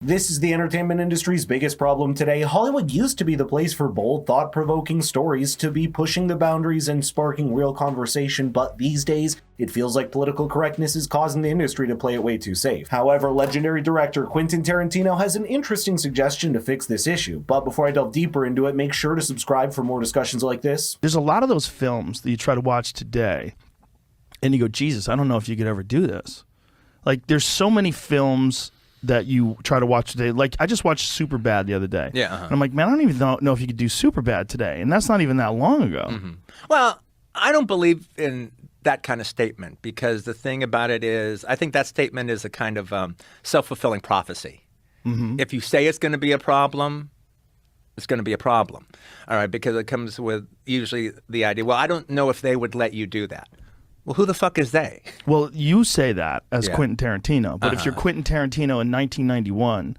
This is the entertainment industry's biggest problem today. Hollywood used to be the place for bold, thought-provoking stories, to be pushing the boundaries and sparking real conversation, but these days, it feels like political correctness is causing the industry to play it way too safe. However, legendary director Quentin Tarantino has an interesting suggestion to fix this issue. But before I delve deeper into it, make sure to subscribe for more discussions like this. There's a lot of those films that you try to watch today, and you go, Jesus, I don't know if you could ever do this. Like, there's so many films that you try to watch today. Like, I just watched Superbad the other day. Yeah. And I'm like, man, I don't even know if you could do Superbad today. And that's not even that long ago. Mm-hmm. Well, I don't believe in that kind of statement, because the thing about it is, I think that statement is a kind of self-fulfilling prophecy. Mm-hmm. If you say it's going to be a problem, it's going to be a problem. All right, because it comes with usually the idea, well, I don't know if they would let you do that. Well, who the fuck is they? Well, you say that as Quentin Tarantino, but if you're Quentin Tarantino in 1991...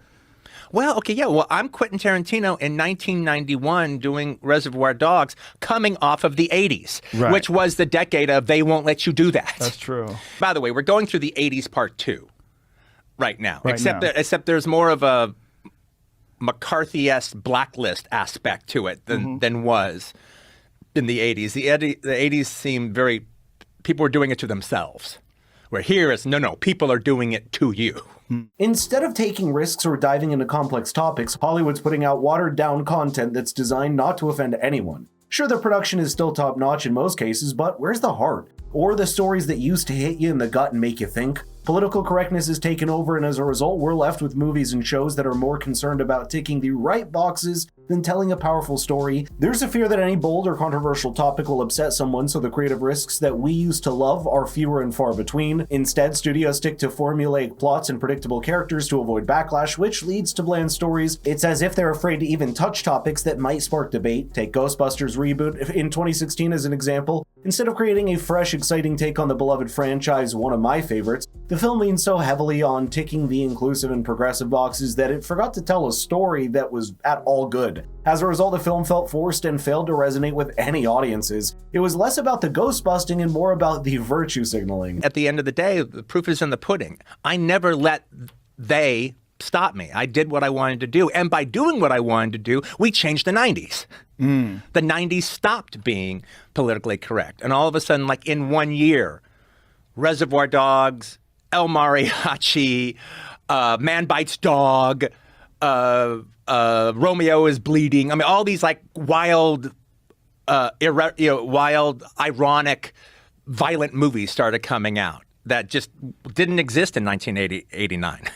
Well, okay, yeah, well, I'm Quentin Tarantino in 1991 doing Reservoir Dogs, coming off of the 80s, right, which was the decade of they won't let you do that. That's true. By the way, we're going through the 80s part 2 right now, except there's more of a McCarthy-esque blacklist aspect to it than was in the 80s. The 80s seemed very... people were doing it to themselves. Where here it's, no, people are doing it to you. Instead of taking risks or diving into complex topics, Hollywood's putting out watered-down content that's designed not to offend anyone. Sure, the production is still top-notch in most cases, but where's the heart? Or the stories that used to hit you in the gut and make you think? Political correctness has taken over, and as a result, we're left with movies and shows that are more concerned about ticking the right boxes than telling a powerful story. There's a fear that any bold or controversial topic will upset someone, so the creative risks that we used to love are fewer and far between. Instead, studios stick to formulaic plots and predictable characters to avoid backlash, which leads to bland stories. It's as if they're afraid to even touch topics that might spark debate. Take Ghostbusters reboot in 2016 as an example. Instead of creating a fresh, exciting take on the beloved franchise, one of my favorites, the film leaned so heavily on ticking the inclusive and progressive boxes that it forgot to tell a story that was at all good. As a result, the film felt forced and failed to resonate with any audiences. It was less about the ghost busting and more about the virtue signaling. At the end of the day, the proof is in the pudding. I never let they stop me. I did what I wanted to do. And by doing what I wanted to do, we changed the 90s. The 90s stopped being politically correct. And all of a sudden, like in 1 year, Reservoir Dogs, El Mariachi, Man Bites Dog, Romeo is Bleeding. I mean, all these like wild, wild, ironic, violent movies started coming out that just didn't exist in 1989.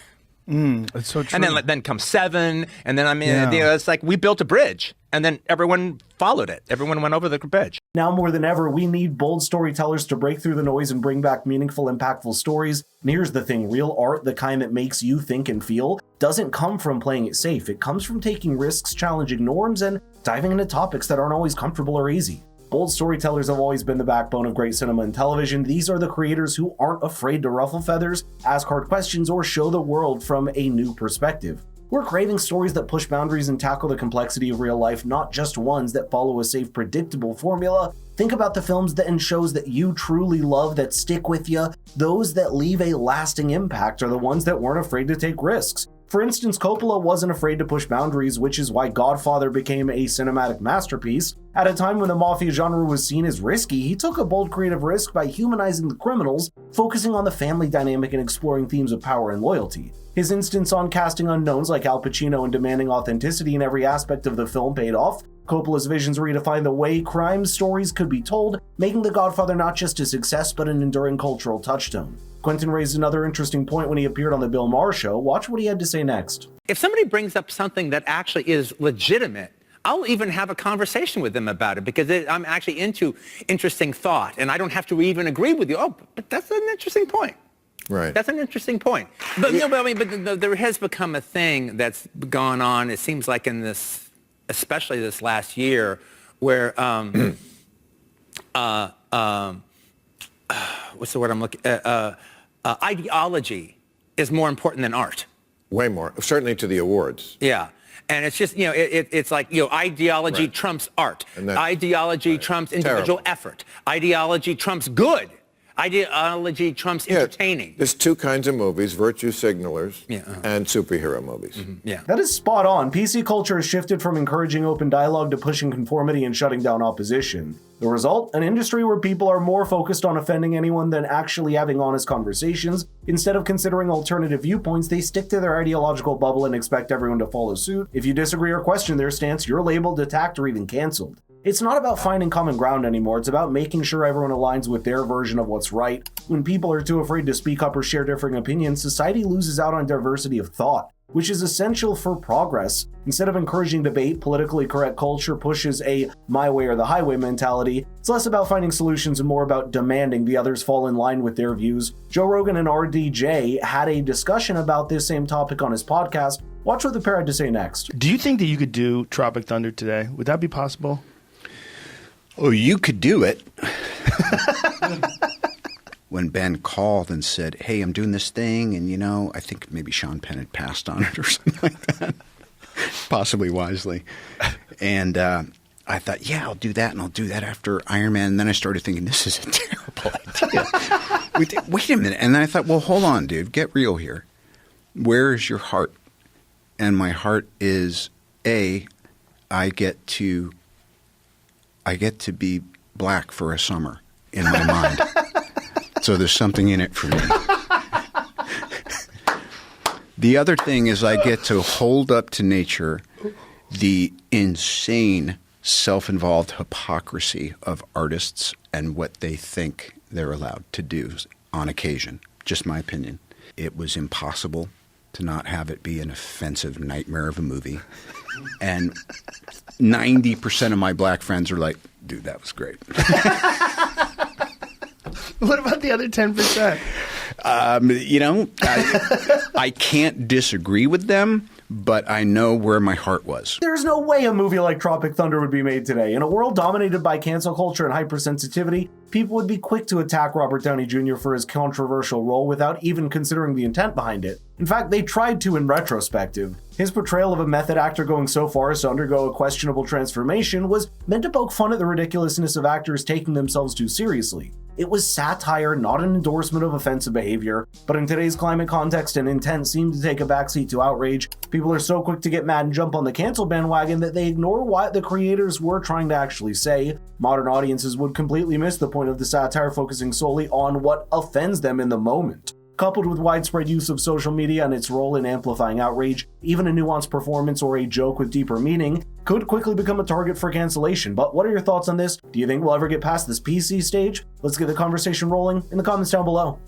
It's so true. And then comes Seven, and then it's like we built a bridge, and then everyone followed it. Everyone went over the bridge. Now more than ever, we need bold storytellers to break through the noise and bring back meaningful, impactful stories. And here's the thing, real art, the kind that makes you think and feel, doesn't come from playing it safe. It comes from taking risks, challenging norms, and diving into topics that aren't always comfortable or easy. Bold storytellers have always been the backbone of great cinema and television. These are the creators who aren't afraid to ruffle feathers, ask hard questions, or show the world from a new perspective. We're craving stories that push boundaries and tackle the complexity of real life, not just ones that follow a safe, predictable formula. Think about the films and shows that you truly love, that stick with you. Those that leave a lasting impact are the ones that weren't afraid to take risks. For instance, Coppola wasn't afraid to push boundaries, which is why Godfather became a cinematic masterpiece. At a time when the mafia genre was seen as risky, he took a bold creative risk by humanizing the criminals, focusing on the family dynamic and exploring themes of power and loyalty. His insistence on casting unknowns like Al Pacino and demanding authenticity in every aspect of the film paid off. Coppola's visions redefined the way crime stories could be told, making The Godfather not just a success but an enduring cultural touchstone. Quentin raised another interesting point when he appeared on The Bill Maher Show. Watch what he had to say next. If somebody brings up something that actually is legitimate, I'll even have a conversation with them about it, because I'm actually into interesting thought, and I don't have to even agree with you. Oh, but that's an interesting point. Right. That's an interesting point. But, there has become a thing that's gone on, it seems like in this, especially this last year, where, what's the word I'm looking at? Ideology is more important than art. Way more, certainly to the awards. Yeah. And it's just, it's like, ideology trumps art. Ideology trumps individual effort. Ideology trumps good. Ideology trumps entertaining. There's two kinds of movies, virtue signalers and superhero movies. Yeah. That is spot on. PC culture has shifted from encouraging open dialogue to pushing conformity and shutting down opposition. The result? An industry where people are more focused on offending anyone than actually having honest conversations. Instead of considering alternative viewpoints, they stick to their ideological bubble and expect everyone to follow suit. If you disagree or question their stance, you're labeled, attacked, or even cancelled. It's not about finding common ground anymore, it's about making sure everyone aligns with their version of what's right. When people are too afraid to speak up or share differing opinions, society loses out on diversity of thought, which is essential for progress. Instead of encouraging debate, politically correct culture pushes a my way or the highway mentality. It's less about finding solutions and more about demanding the others fall in line with their views. Joe Rogan and RDJ had a discussion about this same topic on his podcast. Watch what the pair had to say next. Do you think that you could do Tropic Thunder today? Would that be possible? Oh, you could do it. When Ben called and said, hey, I'm doing this thing, and, I think maybe Sean Penn had passed on it or something like that, possibly wisely. And I thought, yeah, I'll do that, and I'll do that after Iron Man. And then I started thinking, this is a terrible idea. Wait a minute. And then I thought, well, hold on, dude. Get real here. Where is your heart? And my heart is, I get to be black for a summer in my mind. So there's something in it for me. The other thing is I get to hold up to nature the insane self-involved hypocrisy of artists and what they think they're allowed to do on occasion. Just my opinion. It was impossible to not have it be an offensive nightmare of a movie. And 90% of my black friends are like, dude, that was great. What about the other 10%? I can't disagree with them, but I know where my heart was. There's no way a movie like Tropic Thunder would be made today. In a world dominated by cancel culture and hypersensitivity, people would be quick to attack Robert Downey Jr. for his controversial role without even considering the intent behind it. In fact, they tried to in retrospective. His portrayal of a method actor going so far as to undergo a questionable transformation was meant to poke fun at the ridiculousness of actors taking themselves too seriously. It was satire, not an endorsement of offensive behavior, but in today's climate context and intent seem to take a backseat to outrage. People are so quick to get mad and jump on the cancel bandwagon that they ignore what the creators were trying to actually say. Modern audiences would completely miss the point of the satire, focusing solely on what offends them in the moment. Coupled with widespread use of social media and its role in amplifying outrage, even a nuanced performance or a joke with deeper meaning could quickly become a target for cancellation. But what are your thoughts on this? Do you think we'll ever get past this PC stage? Let's get the conversation rolling in the comments down below.